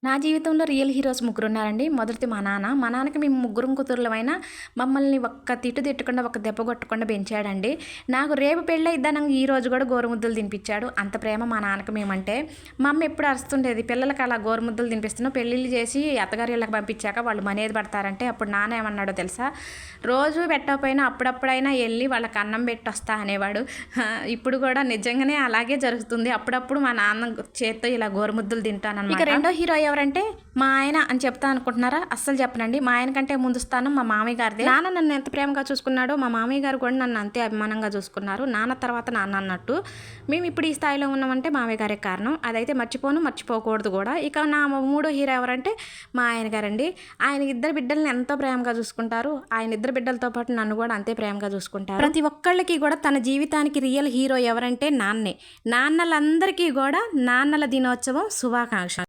నా జీవితంలో real heroes ముగ్గురున్నారండి. మొదటిది మా నాన్న. మా నాన్నకి మేము ముగ్గురం కూతుర్లమైనా మమ్మల్ని ఒక్క తిట్టు తిట్టకుండా, ఒక్క దెబ్బ కొట్టకుండా పెంచాడండి. నాకు రేపు పెళ్ళయిద్దనంగా ఈ రోజు కూడా గోరుముద్దలు తినిపిచ్చాడు. అంత ప్రేమ మా నాన్నకి మేమంటే. మా అమ్మ ఎప్పుడు అరుస్తుండేది, పిల్లలకి అలా గోరుముద్దలు తినిపిస్తున్నావు, పెళ్ళిళ్ళు చేసి అత్తగారిళ్ళకి పంపించాక వాళ్ళు మనేది పడతారంటే, అప్పుడు నాన్న ఏమన్నాడో తెలుసా? రోజు పెట్టకపోయినా అప్పుడప్పుడైనా వెళ్ళి వాళ్ళకి అన్నం పెట్టొస్తా అనేవాడు. ఇప్పుడు కూడా నిజంగానే అలాగే జరుగుతుంది. అప్పుడప్పుడు మా నాన్న చేత్తో ఇలా గోరుముద్దలు తింటానన్నమాట. ఇక రెండో హీరో ఎవరంటే మా ఆయన అని చెప్తా అనుకుంటున్నారా? అస్సలు చెప్పనండి. మా ఆయన కంటే ముందు స్థానం మా మామయ్య గారిదే. నాన్న నన్ను ఎంత ప్రేమగా చూసుకున్నాడో మా మామయ్య గారు కూడా నన్ను అంతే అభిమానంగా చూసుకున్నారు. నాన్న తర్వాత నాన్న అన్నట్టు. మేము ఇప్పుడు ఈ స్థాయిలో ఉన్నామంటే మామయ్య గారే కారణం. అదైతే మర్చిపోను, మర్చిపోకూడదు కూడా. ఇక నా మూడో హీరో ఎవరంటే మా ఆయన గారండి. ఆయన ఇద్దరు బిడ్డల్ని ఎంతో ప్రేమగా చూసుకుంటారు. ఆయన ఇద్దరు బిడ్డలతో పాటు నన్ను కూడా అంతే ప్రేమగా చూసుకుంటారు. ప్రతి ఒక్కళ్ళకి కూడా తన జీవితానికి రియల్ హీరో ఎవరంటే నాన్నే. నాన్నలందరికీ కూడా నాన్నల దినోత్సవం శుభాకాంక్షలు.